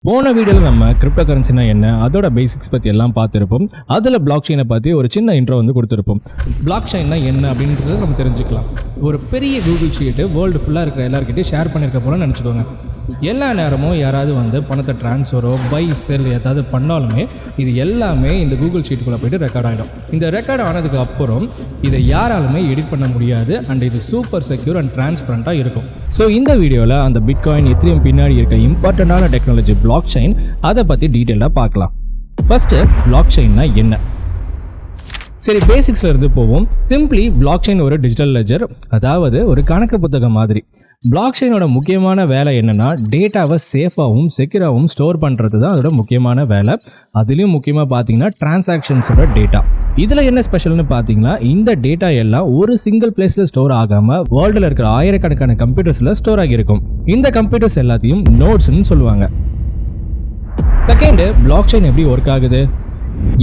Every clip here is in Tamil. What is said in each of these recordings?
போன வீடியோவில் நம்ம கிரிப்டோ கரன்சினா என்ன அதோட பேசிக்ஸ் பற்றி எல்லாம் பார்த்துருப்போம். அதில் பிளாக் செயினை பற்றி ஒரு சின்ன இன்ட்ரோ கொடுத்துருப்போம். பிளாக் செயின்னா என்ன அப்படின்றத நம்ம தெரிஞ்சுக்கலாம். ஒரு பெரிய கூகுள் ஷீட்டு வேர்ல்டு ஃபுல்லாக இருக்கிற எல்லாருக்கிட்டையும் ஷேர் பண்ணியிருக்க போல நினச்சிக்கோங்க. எல்லா நேரமும் யாராவது பணத்தை ட்ரான்ஸ்ஃபரோ பை செல் ஏதாவது பண்ணாலுமே இது எல்லாமே இந்த கூகுள் ஷீட்டுக்குள்ளே போய்ட்டு ரெக்கார்ட் ஆகிடும். இந்த ரெக்கார்ட் ஆனதுக்கு அப்புறம் இதை யாராலுமே எடிட் பண்ண முடியாது அண்ட் இது சூப்பர் செக்யூர் அண்ட் டிரான்ஸ்பரண்ட்டாக இருக்கும். ஸோ இந்த வீடியோவில் அந்த பிட்காயின் எத்திரியம் பின்னாடி இருக்க இம்பார்ட்டண்டான டெக்னாலஜி பிளாக் செயின் அதை பற்றி டீட்டெயிலாக பார்க்கலாம். ஃபர்ஸ்ட்டு பிளாக் செயின்னா என்ன? சரி, பேசிக்ஸ்ல இருந்து போவோம். சிம்பிளி பிளாக் செயின் ஒரு டிஜிட்டல் லெஜர், அதாவது ஒரு கணக்கு புத்தகம் மாதிரி. பிளாக் செயினோட முக்கியமான வேலை என்னன்னா டேட்டாவை சேஃபாகவும் செக்யூராகவும் ஸ்டோர் பண்ணுறது தான் அதோட முக்கியமான வேலை. அதுலேயும் முக்கியமாக பார்த்தீங்கன்னா டிரான்சாக்ஷன்ஸோட டேட்டா. இதில் என்ன ஸ்பெஷல்னு பார்த்தீங்கன்னா இந்த டேட்டா எல்லாம் ஒரு சிங்கிள் பிளேஸில் ஸ்டோர் ஆகாமல் வேர்ல்டில் இருக்கிற ஆயிரக்கணக்கான கம்ப்யூட்டர்ஸில் ஸ்டோர் ஆகியிருக்கும். இந்த கம்ப்யூட்டர்ஸ் எல்லாத்தையும் நோட்ஸ்ன்னு சொல்லுவாங்க. செகண்டு, பிளாக் செயின் எப்படி ஒர்க் ஆகுது?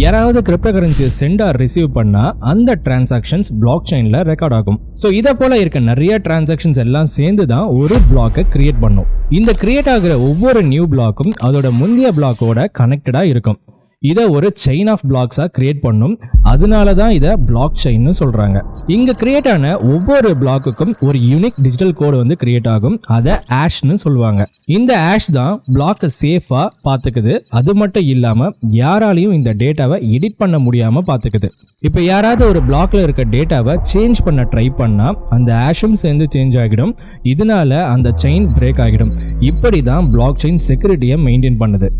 யாராவது கிரிப்டோ கரன்சியை சென்ட் ஆர் ரிசீவ் பண்ணால் அந்த டிரான்சாக்ஷன்ஸ் பிளாக் செயினில் ரெக்கார்ட் ஆகும். ஸோ இதை போல இருக்க நிறைய டிரான்சாக்ஷன்ஸ் எல்லாம் சேர்ந்து தான் ஒரு பிளாக்கை கிரியேட் பண்ணும். இந்த கிரியேட் ஆகிற ஒவ்வொரு நியூ பிளாக்கும் அதோட முந்தைய பிளாக்கோட கனெக்டடாக இருக்கும். இதை ஒரு செயின் ஆஃப் பிளாக்ஸாக கிரியேட் பண்ணும். அதனால தான் இதை பிளாக் செயின்னு சொல்கிறாங்க. இங்கே கிரியேட் ஆன ஒவ்வொரு பிளாக்குக்கும் ஒரு யூனிக் டிஜிட்டல் கோடு கிரியேட் ஆகும். அதை ஆஷ்னு சொல்லுவாங்க. இந்த ஆஷ் தான் பிளாக்கை சேஃபாக பார்த்துக்குது. அது மட்டும் இல்லாமல் யாராலையும் இந்த டேட்டாவை எடிட் பண்ண முடியாமல் பார்த்துக்குது. இப்போ யாராவது ஒரு பிளாக்ல இருக்க டேட்டாவை சேஞ்ச் பண்ண ட்ரை பண்ணால் அந்த ஆஷும் சேர்ந்து சேஞ்ச் ஆகிடும். இதனால அந்த செயின் பிரேக் ஆகிடும். இப்படி தான் பிளாக் செயின் செக்யூரிட்டியை மெயின்டைன் பண்ணுது.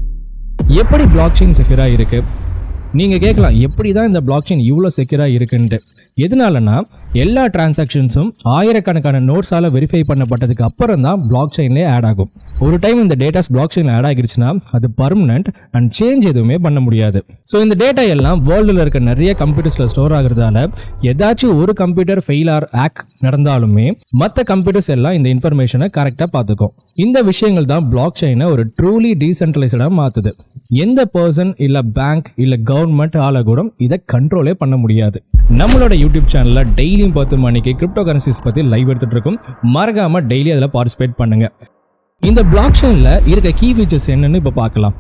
எப்படி பிளாக் செயின் செக்யூராக இருக்குது? நீங்கள் கேட்கலாம், எப்படி தான் இந்த பிளாக் செயின் இவ்வளோ செக்யூராக இருக்குன்ட்டு. எதனாலனா எல்லா டிரான்சாக்ஷன்ஸும் ஆயிரக்கணக்கான நோட்ஸால் வெரிஃபை பண்ணப்பட்டதுக்கு அப்புறம் தான் பிளாக் செயின்லேயே ஆட் ஆகும். ஒரு டைம் இந்த டேட்டாஸ் பிளாக் செயினில் ஆட் ஆகிடுச்சுன்னா அது பர்மனன்ட் அண்ட் சேஞ்ச் எதுவுமே பண்ண முடியாது. ஸோ இந்த டேட்டா எல்லாம் வேர்ல்டில் இருக்க நிறைய கம்ப்யூட்டர்ஸில் ஸ்டோர் ஆகுறதால ஏதாச்சும் ஒரு கம்ப்யூட்டர் ஃபெயில் ஆர் ஆக் நடந்தாலுமே மற்ற கம்ப்யூட்டர்ஸ் எல்லாம் இந்த இன்ஃபர்மேஷனை கரெக்டாக பார்த்துக்கும். இந்த விஷயங்கள் தான் பிளாக் செயினை ஒரு ட்ரூலி டீசென்ட்ரலைஸ்டாக மாற்றுது. எந்த பர்சன் இல்லை பேங்க் இல்லை கவர்மெண்ட் ஆல கூட இதை கண்ட்ரோலே பண்ண முடியாது. நம்மளோட யூடியூப் சேனலில் டெய்லியும் 10 மணிக்கு கிரிப்டோ கரன்சிஸ் பற்றி லைவ் எடுத்துட்டு இருக்கும். மறக்காம டெய்லி அதில் பார்ட்டிசிபேட் பண்ணுங்க. இந்த பிளாக் செயினில் இருக்க கீ ஃபீச்சர்ஸ் என்னன்னு இப்போ பார்க்கலாம்.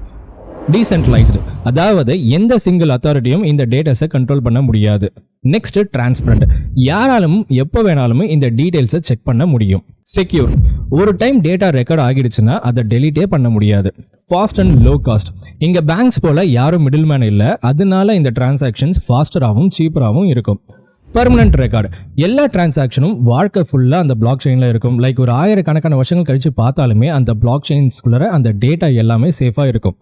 டீசென்ட்ரலைஸ்டு, அதாவது எந்த சிங்கிள் அத்தாரிட்டியும் இந்த டேட்டாஸை கண்ட்ரோல் பண்ண முடியாது. நெக்ஸ்ட், டிரான்ஸ்பரண்ட், யாராலும் எப்போ வேணாலும் இந்த டீடைல்ஸை செக் பண்ண முடியும். செக்யூர், ஒரு டைம் டேட்டா ரெக்கார்ட் ஆகிடுச்சுன்னா அதை டெலிட்டே பண்ண முடியாது. ஃபாஸ்ட் அண்ட் லோ காஸ்ட், இங்கே பேங்க்ஸ் போல யாரும் மிடில் மேன் இல்லை, அதனால இந்த டிரான்சாக்ஷன்ஸ் ஃபாஸ்டராகவும் சீப்பராகவும் இருக்கும். பர்மனன்ட் ரெக்கார்டு, எல்லா டிரான்சாக்ஷனும் வாழ்க்கை ஃபுல்லாக அந்த பிளாக் செயினில் இருக்கும். லைக் ஒரு ஆயிரக்கணக்கான வருஷங்கள் கழித்து பார்த்தாலுமே அந்த பிளாக் செயின்ஸ்குள்ளே அந்த டேட்டா எல்லாமே சேஃபாக இருக்கும்.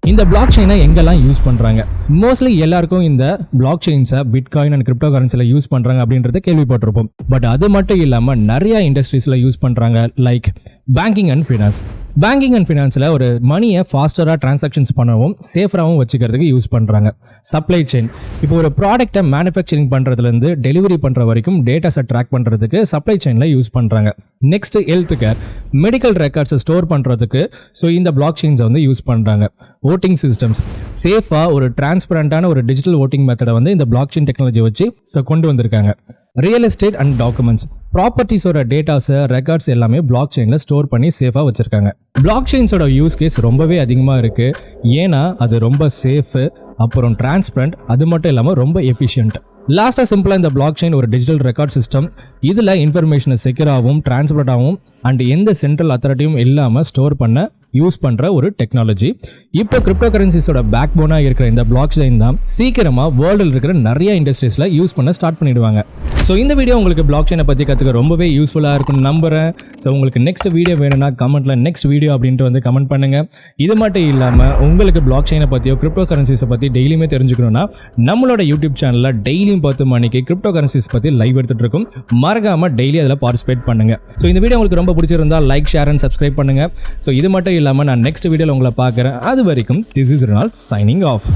இந்த பிளாக் செயினை எங்கெல்லாம் யூஸ் பண்ணுறாங்க? மோஸ்ட்லி எல்லாருக்கும் இந்த பிளாக் செயின்ஸை பிட்காயின் அண்ட் கிரிப்டோ கரன்சியில் யூஸ் பண்ணுறாங்க அப்படின்றத கேள்விப்பட்டிருப்போம். பட் அது மட்டும் இல்லாமல் நிறைய இண்டஸ்ட்ரீஸில் யூஸ் பண்ணுறாங்க. Like banking and finance. Banking and ஃபினான்ஸில் ஒரு மணியை ஃபாஸ்டராக டிரான்சாக்ஷன்ஸ் பண்ணவும் சேஃபராகவும் வச்சுக்கிறதுக்கு யூஸ் பண்ணுறாங்க. சப்ளை செயின், இப்போ ஒரு ப்ராடக்ட்டை மேனுஃபேக்சரிங் பண்ணுறதுலேருந்து டெலிவரி பண்ணுற வரைக்கும் டேட்டாஸை ட்ராக் பண்ணுறதுக்கு சப்ளை செயினில் யூஸ் பண்ணுறாங்க. நெக்ஸ்ட், ஹெல்த் கேர், மெடிக்கல் ரெக்கார்ட்ஸை ஸ்டோர் பண்ணுறதுக்கு ஸோ இந்த பிளாக் செயின்ஸை யூஸ் பண்ணுறாங்க. ஓட்டிங் சிஸ்டம்ஸ், சேஃபாக ஒரு டிரான்ஸ்பரண்டான ஒரு டிஜிட்டல் ஓட்டிங் மெத்தடை இந்த பிளாக் செயின் டெக்னாலஜி வச்சு கொண்டு வந்திருக்காங்க. ரியல் எஸ்டேட் அண்ட் டாக்குமெண்ட்ஸ், ப்ராப்பர்ட்டிஸோட டேட்டாஸை ரெக்கார்ட்ஸ் எல்லாமே பிளாக் செயினில் ஸ்டோர் பண்ணி சேஃபாக வச்சுருக்காங்க. பிளாக் செயின்ஸோட யூஸ் கேஸ் ரொம்பவே அதிகமாக இருக்குது. ஏன்னா அது ரொம்ப சேஃபு, அப்புறம் டிரான்ஸ்பரண்ட், அது மட்டும் இல்லாமல் ரொம்ப எஃபிஷியன்ட். லாஸ்ட்டாக சிம்பிளாக இந்த பிளாக் செயின் ஒரு டிஜிட்டல் ரெக்கார்ட் சிஸ்டம். இதில் இன்ஃபர்மேஷனை செக்யூராகவும் டிரான்ஸ்பரண்டாகவும் அண்ட் எந்த சென்ட்ரல் அத்தாரிட்டியும் இல்லாமல் ஸ்டோர் பண்ண யூஸ் பண்ணுற ஒரு டெக்னாலஜி. இப்போ கிரிப்டோ கரன்சிஸோட பேக் போனாக இருக்கிற இந்த பிளாக் செயின் தான் சீக்கிரமாக வேர்ல்டில் இருக்கிற நிறைய இண்டஸ்ட்ரீஸில் யூஸ் பண்ண ஸ்டார்ட் பண்ணிடுவாங்க. ஸோ இந்த வீடியோ உங்களுக்கு பிளாக் செயினை பற்றி கற்றுக்க ரொம்பவே யூஸ்ஃபுல்லாக இருக்குன்னு நம்புகிறேன். ஸோ உங்களுக்கு நெக்ஸ்ட் வீடியோ வேணும்னா கமெண்ட்டில் நெக்ஸ்ட் வீடியோ அப்படின்ட்டு கமெண்ட் பண்ணுங்கள். இது மட்டும் இல்லாமல் உங்களுக்கு பிளாக் செயினை பற்றியோ கிரிப்டோ கரன்சிஸை பற்றி டெய்லியுமே தெரிஞ்சுக்கணும்னா நம்மளோட யூடியூப் சேனலில் டெய்லியும் 10 மணிக்கு கிரிப்டோ கரன்சிஸ் பற்றி லைவ் எடுத்துகிட்டு இருக்கும். மறக்காமல் டெய்லி அதில் பார்ட்டிசிபேட் பண்ணுங்கள். ஸோ இந்த வீடியோ உங்களுக்கு ரொம்ப பிடிச்சிருந்தால் லைக், ஷேர் அண்ட் சப்ஸ்கிரைப் பண்ணுங்கள். ஸோ இது மட்டும் இல்லாமல் நான் நெக்ஸ்ட் வீடியோவில் உங்களை பார்க்குறேன். அது வரைக்கும் this is Reynold signing of.